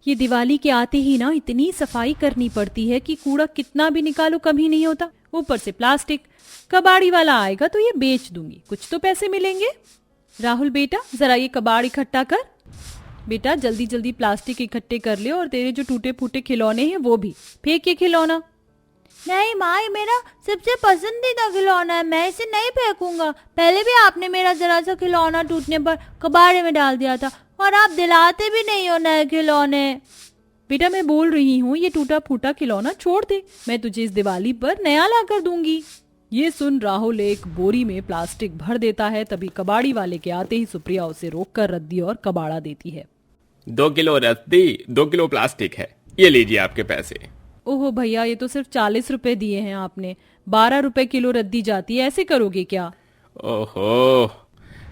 ये दिवाली के आते ही ना इतनी सफाई करनी पड़ती है कि कूड़ा कितना भी निकालो कभी नहीं होता। ऊपर से प्लास्टिक। कबाड़ी वाला आएगा तो ये बेच दूंगी, कुछ तो पैसे मिलेंगे। राहुल बेटा जरा ये कबाड़ इकट्ठा कर। बेटा जल्दी जल्दी प्लास्टिक इकट्ठे कर ले और तेरे जो टूटे फूटे खिलौने हैं वो भी फेंक ये खिलौना। नहीं माँ, ये मेरा सबसे पसंदीदा खिलौना है, मैं इसे नहीं फेंकूंगा। पहले भी आपने मेरा जरा सा खिलौना टूटने पर कबाड़े में डाल दिया था और आप दिलाते भी नहीं हो नए खिलौने। बेटा मैं बोल रही हूँ ये टूटा फूटा खिलौना छोड़ दे, मैं तुझे इस दिवाली पर नया ला कर दूंगी। ये सुन राहुल एक बोरी में प्लास्टिक भर देता है। तभी कबाड़ी वाले के आते ही सुप्रिया उसे रोक कर रद्दी और कबाड़ा देती है। 2 किलो रद्दी, 2 किलो प्लास्टिक है, ये लीजिए आपके पैसे। ओहो भैया, ये तो सिर्फ 40 रुपए दिए हैं आपने, 12 रुपए किलो रद्दी जाती है, ऐसे करोगे क्या? ओहो,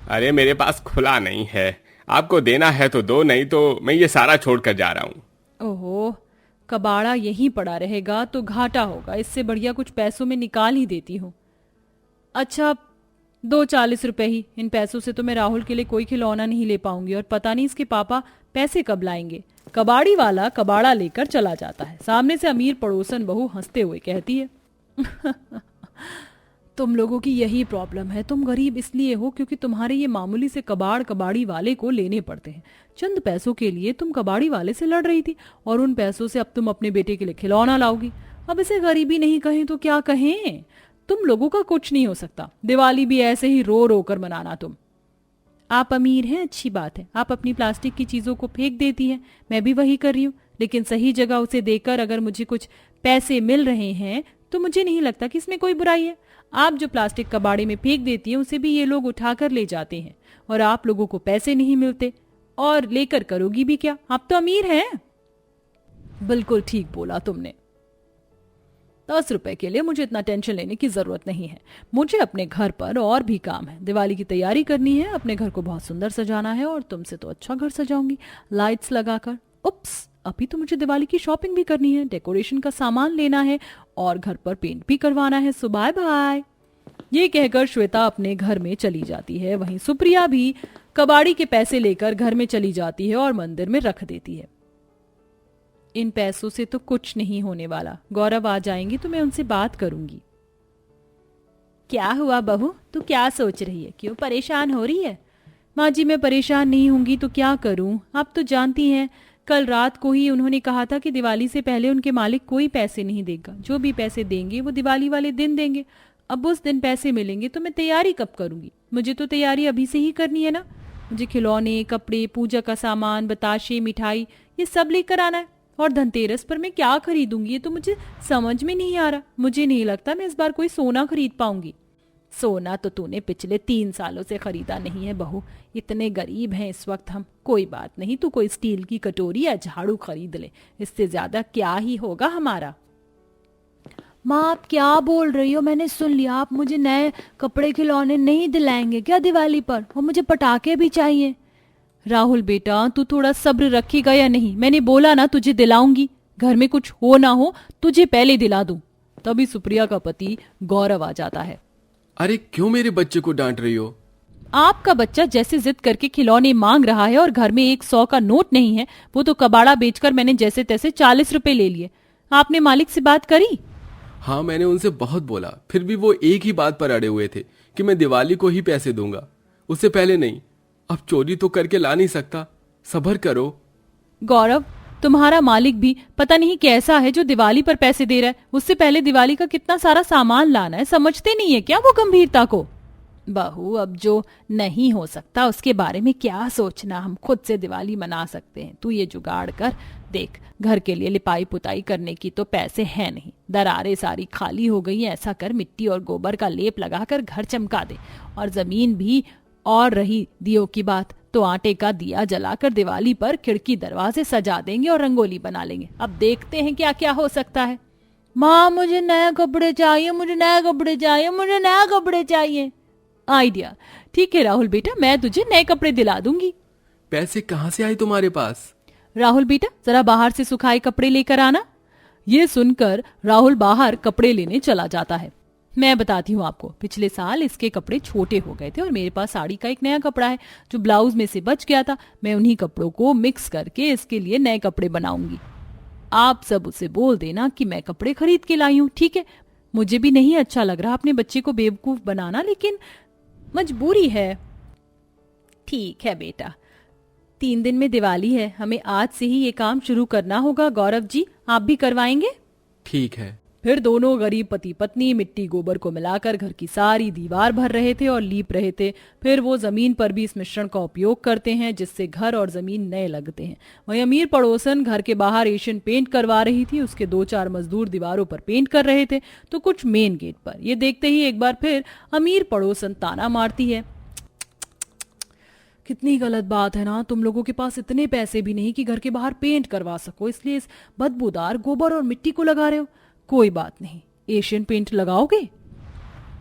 अरे मेरे पास खुला नहीं है, आपको देना है तो दो, नहीं तो मैं ये सारा छोड़ कर जा रहा हूँ। ओहो, कबाड़ा यहीं पड़ा रहेगा तो घाटा होगा, इससे बढ़िया कुछ पैसों में निकाल ही देती हूँ। अच्छा, दो 40 रुपए ही। इन पैसों से तो मैं राहुल के लिए कोई खिलौना नहीं ले पाऊंगी और पता नहीं इसके पापा पैसे कब लाएंगे। कबाड़ी वाला कबाड़ा लेकर चला जाता है। सामने से अमीर पड़ोसन बहू हंसते हुए कहती है तुम लोगों की यही प्रॉब्लम है, तुम गरीब इसलिए हो क्योंकि तुम्हारे ये मामूली से कबाड़ कबाड़ी वाले को लेने पड़ते हैं। चंद पैसों के लिए तुम कबाड़ी वाले से लड़ रही थी और उन पैसों से अब तुम अपने बेटे के लिए खिलौना लाओगी। अब इसे गरीबी नहीं कहें तो क्या कहें? तुम लोगों का कुछ नहीं हो सकता, दिवाली भी ऐसे ही रो रो कर मनाना तुम। आप अमीर हैं, अच्छी बात है, आप अपनी प्लास्टिक की चीजों को फेंक देती हैं, मैं भी वही कर रही हूँ, लेकिन सही जगह उसे देकर अगर मुझे कुछ पैसे मिल रहे हैं तो मुझे नहीं लगता कि इसमें कोई बुराई है। आप जो प्लास्टिक कबाड़े में फेंक देती हैं उसे भी ये लोग उठाकर ले जाते हैं और आप लोगों को पैसे नहीं मिलते और लेकर करोगी भी क्या? आप तो अमीर हैं। बिल्कुल ठीक बोला तुमने। 10 रुपए के लिए मुझे इतना टेंशन लेने की जरूरत नहीं है। मुझे अपने घर पर और भी काम है, दिवाली की तैयारी करनी है, अपने घर को बहुत सुंदर सजाना है और तुमसे तो अच्छा घर सजाऊंगी लाइट्स लगाकर। उप्स, अभी तो मुझे दिवाली की शॉपिंग भी करनी है, डेकोरेशन का सामान लेना है और घर पर पेंट भी करवाना है। सो बाय बाय। ये कहकर श्वेता अपने घर में चली जाती है। वहीं सुप्रिया भी कबाड़ी के पैसे लेकर घर में चली जाती है और मंदिर में रख देती है। इन पैसों से तो कुछ नहीं होने वाला, गौरव आ जाएंगे तो मैं उनसे बात करूंगी। क्या हुआ बहू, तू क्या सोच रही है, क्यों परेशान हो रही है? माँ जी मैं परेशान नहीं होंगी तो क्या करूं, आप तो जानती हैं कल रात को ही उन्होंने कहा था कि दिवाली से पहले उनके मालिक कोई पैसे नहीं देगा, जो भी पैसे देंगे वो दिवाली वाले दिन देंगे। अब उस दिन पैसे मिलेंगे तो मैं तैयारी कब करूंगी? मुझे तो तैयारी अभी से ही करनी है ना। मुझे खिलौने, कपड़े, पूजा का सामान, बताशे, मिठाई ये सब लेकर आना है और धनतेरस पर मैं क्या खरीदूंगी ये तो मुझे समझ में नहीं आ रहा। मुझे नहीं लगता मैं इस बार कोई सोना खरीद पाऊंगी। सोना तो तूने पिछले 3 सालों से खरीदा नहीं है बहू, इतने गरीब हैं इस वक्त हम। कोई बात नहीं, तू कोई स्टील की कटोरी या झाड़ू खरीद ले, इससे ज्यादा क्या ही होगा हमारा। माँ आप क्या बोल रही हो? मैंने सुन लिया, आप मुझे नए कपड़े खिलौने नहीं दिलाएंगे क्या दिवाली पर? और मुझे पटाखे भी चाहिए। राहुल बेटा तू थोड़ा सब्र रखेगा या नहीं? मैंने बोला ना तुझे दिलाऊंगी, घर में कुछ हो ना हो तुझे पहले दिला दूं। तभी सुप्रिया का पति गौरव आ जाता है। अरे क्यों मेरे बच्चे को डांट रही हो? आपका बच्चा जैसे जिद करके खिलौने मांग रहा है और घर में 100 का नोट नहीं है, वो तो कबाड़ा बेचकर मैंने जैसे तैसे 40 रुपए ले लिए। आपने मालिक से बात करी? हाँ मैंने उनसे बहुत बोला, फिर भी वो एक ही बात पर अड़े हुए थे कि मैं दिवाली को ही पैसे दूंगा, उससे पहले नहीं। अब चोरी तो करके ला नहीं सकता, सब्र करो। गौरव तुम्हारा मालिक भी पता नहीं कैसा है जो दिवाली पर पैसे दे रहा है, उससे पहले दिवाली का कितना सारा सामान लाना है, समझते नहीं है क्या वो गंभीरता को? बहू अब जो नहीं हो सकता उसके बारे में क्या सोचना, हम खुद से दिवाली मना सकते हैं। तू ये जुगाड़ कर देख, घर के लिए लिपाई पुताई करने की तो पैसे हैं नहीं, दरारें सारी खाली हो गई हैं, ऐसा कर मिट्टी और गोबर का लेप लगाकर घर चमका दे और जमीन भी। और रही दियो की बात, तो आटे का दिया जलाकर दिवाली पर खिड़की दरवाजे सजा देंगे और रंगोली बना लेंगे। अब देखते हैं क्या क्या हो सकता है। माँ मुझे नए कपड़े चाहिए, मुझे नए कपड़े चाहिए, मुझे नए कपड़े चाहिए। आइडिया ठीक है राहुल बेटा, मैं तुझे नए कपड़े दिला दूंगी। पैसे कहाँ से आए तुम्हारे पास? राहुल बेटा जरा बाहर से सुखाए कपड़े लेकर आना। ये सुनकर राहुल बाहर कपड़े लेने चला जाता है। मैं बताती हूँ आपको, पिछले साल इसके कपड़े छोटे हो गए थे और मेरे पास साड़ी का एक नया कपड़ा है जो ब्लाउज में से बच गया था। मैं उन्हीं कपड़ों को मिक्स करके इसके लिए नए कपड़े बनाऊंगी। आप सब उसे बोल देना कि मैं कपड़े खरीद के लाई हूँ, ठीक है? मुझे भी नहीं अच्छा लग रहा अपने बच्चे को बेवकूफ बनाना, लेकिन मजबूरी है। ठीक है बेटा, 3 दिन में दिवाली है, हमें आज से ही ये काम शुरू करना होगा। गौरव जी, आप भी करवाएंगे? ठीक है। फिर दोनों गरीब पति पत्नी मिट्टी गोबर को मिलाकर घर की सारी दीवार भर रहे थे और लीप रहे थे। फिर वो जमीन पर भी इस मिश्रण का उपयोग करते हैं जिससे घर और जमीन नए लगते हैं। वहीं अमीर पड़ोसन घर के बाहर एशियन पेंट करवा रही थी। उसके 2-4 मजदूर दीवारों पर पेंट कर रहे थे तो कुछ मेन गेट पर। ये देखते ही एक बार फिर अमीर पड़ोसन ताना मारती है, कितनी गलत बात है ना, तुम लोगों के पास इतने पैसे भी नहीं कि घर के बाहर पेंट करवा सको, इसलिए इस बदबूदार गोबर और मिट्टी को लगा रहे हो। कोई बात नहीं, एशियन पेंट लगाओगे?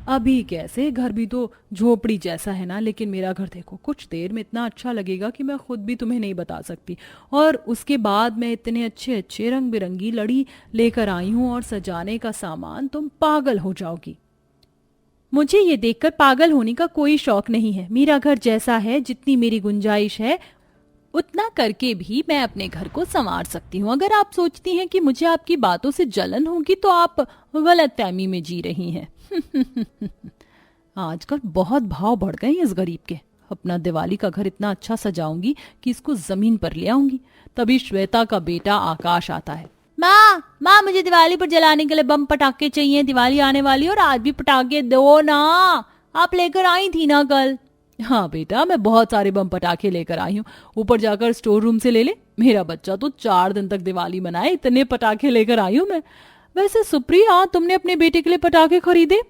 अभी कैसे, घर भी तो झोपड़ी जैसा है ना, लेकिन मेरा घर देखो, कुछ देर में इतना अच्छा लगेगा कि मैं खुद भी तुम्हें नहीं बता सकती। और उसके बाद मैं इतने अच्छे अच्छे रंग बिरंगी लड़ी लेकर आई हूं और सजाने का सामान, तुम पागल हो जाओगी। मुझे ये देखकर पागल होने का कोई शौक नहीं है। मेरा घर जैसा है, जितनी मेरी गुंजाइश है उतना करके भी मैं अपने घर को संवार सकती हूँ। अगर आप सोचती हैं कि मुझे आपकी बातों से जलन होगी तो आप गलतफहमी में जी रही हैं। आजकल बहुत भाव बढ़ गए इस गरीब के। अपना दिवाली का घर इतना अच्छा सजाऊंगी कि इसको जमीन पर ले आऊंगी। तभी श्वेता का बेटा आकाश आता है। माँ मुझे दिवाली पर जलाने के लिए बम पटाखे चाहिए, दिवाली आने वाली और आज भी पटाखे दो ना, आप लेकर आई थी ना कल। हाँ बेटा, मैं बहुत सारे बम पटाखे लेकर आई हूँ, ऊपर जाकर स्टोर रूम से ले ले। मेरा बच्चा तो 4 दिन तक दिवाली मनाए, इतने पटाखे लेकर आई हूँ मैं। वैसे सुप्रिया, तुमने अपने बेटे के लिए पटाखे खरीदे?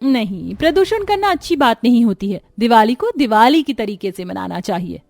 नहीं, प्रदूषण करना अच्छी बात नहीं होती है। दिवाली को दिवाली की तरीके से मनाना चाहिए।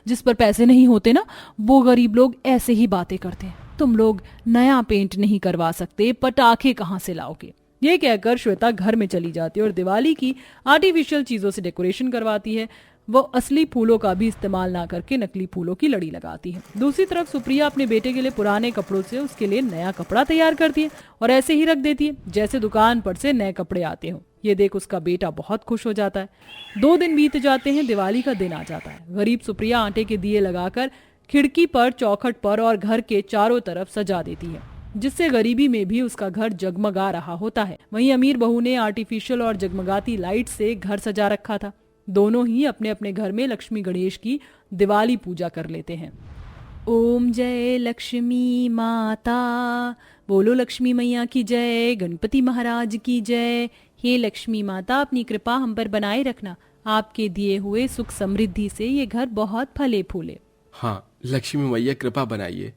जिस पर पैसे नहीं होते ना, वो गरीब लोग ऐसे ही बातें करते हैं। तुम लोग नया पेंट नहीं करवा सकते, पटाखे कहाँ से लाओगे? ये कहकर श्वेता घर में चली जाती है और दिवाली की आर्टिफिशियल चीजों से डेकोरेशन करवाती है। वो असली फूलों का भी इस्तेमाल ना करके नकली फूलों की लड़ी लगाती है। दूसरी तरफ सुप्रिया अपने बेटे के लिए पुराने कपड़ों से उसके लिए नया कपड़ा तैयार करती है और ऐसे ही रख देती है जैसे दुकान पर से नए कपड़े आते हो। ये देख उसका बेटा बहुत खुश हो जाता है। 2 दिन बीत जाते हैं, दिवाली का दिन आ जाता है। गरीब सुप्रिया आटे के दिए लगाकर खिड़की पर, चौखट पर और घर के चारों तरफ सजा देती है, जिससे गरीबी में भी उसका घर जगमगा रहा होता है। वहीं अमीर बहू ने आर्टिफिशियल और जगमगाती लाइट से घर सजा रखा था। दोनों ही अपने अपने घर में लक्ष्मी गणेश की दिवाली पूजा कर लेते हैं। ओम जय लक्ष्मी माता, बोलो लक्ष्मी मैया की जय, गणपति महाराज की जय। हे लक्ष्मी माता, अपनी कृपा हम पर बनाए रखना। आपके दिए हुए सुख समृद्धि से ये घर बहुत फले फूले। हाँ, लक्ष्मी मैया कृपा बनाइए।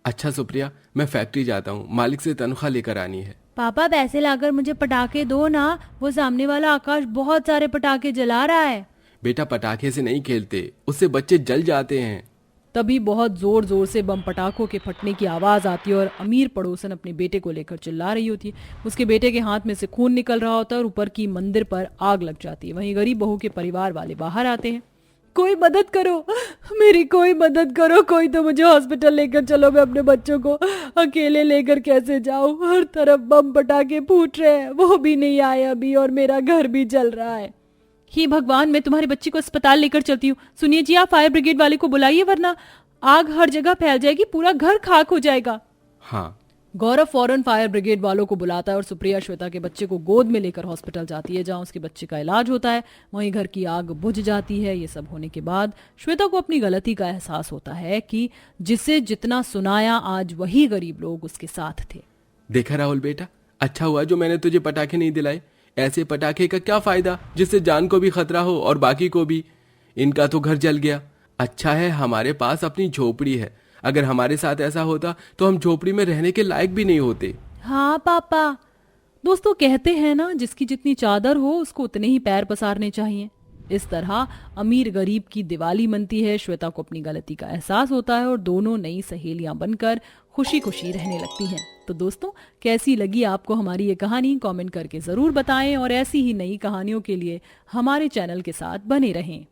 अच्छा सुप्रिया, मैं फैक्ट्री जाता हूँ, मालिक से तनख्वाह लेकर आनी है। पापा पैसे लाकर मुझे पटाखे दो ना, वो सामने वाला आकाश बहुत सारे पटाखे जला रहा है। बेटा, पटाखे से नहीं खेलते, उससे बच्चे जल जाते हैं। तभी बहुत जोर जोर से बम पटाखों के फटने की आवाज आती है और अमीर पड़ोसन अपने बेटे को लेकर चिल्ला रही होती है। उसके बेटे के हाथ में से खून निकल रहा होता है और ऊपर की मंदिर पर आग लग जाती है। वहीं गरीब बहू के परिवार वाले बाहर आते हैं। कोई मदद करो, मेरी कोई मदद करो, कोई तो मुझे हॉस्पिटल लेकर चलो, मैं अपने बच्चों को अकेले लेकर कैसे जाऊं? हर तरफ बम पटाखे फूट रहे हैं, वो भी नहीं आए अभी और मेरा घर भी जल रहा है। हे भगवान, मैं तुम्हारे बच्चे को अस्पताल लेकर चलती हूँ। सुनिए जी, आप फायर ब्रिगेड वाले को बुलाइए, वरना आग हर जगह फैल जाएगी, पूरा घर खाक हो जाएगा। हाँ। गौरव फौरन फायर ब्रिगेड वालों को बुलाता है और सुप्रिया श्वेता के बच्चे को गोद में लेकर हॉस्पिटल जाती है, जहां उसके बच्चे का इलाज होता है। वहीं घर की आग बुझ जाती है। ये सब होने के बाद श्वेता को अपनी गलती का एहसास होता है कि जिसे जितना सुनाया, आज वही गरीब लोग उसके साथ थे। देखा राहुल बेटा, अच्छा हुआ जो मैंने तुझे पटाखे नहीं दिलाए। ऐसे पटाखे का क्या फायदा जिससे जान को भी खतरा हो और बाकी को भी। इनका तो घर जल गया। अच्छा है हमारे पास अपनी झोपड़ी है, अगर हमारे साथ ऐसा होता तो हम झोपड़ी में रहने के लायक भी नहीं होते। हाँ पापा। दोस्तों, कहते हैं ना, जिसकी जितनी चादर हो उसको उतने ही पैर पसारने चाहिए। इस तरह अमीर गरीब की दिवाली मनती है। श्वेता को अपनी गलती का एहसास होता है और दोनों नई सहेलियां बनकर खुशी खुशी रहने लगती हैं। तो दोस्तों, कैसी लगी आपको हमारी ये कहानी? कमेंट करके जरूर बताएं और ऐसी ही नई कहानियों के लिए हमारे चैनल के साथ बने रहें।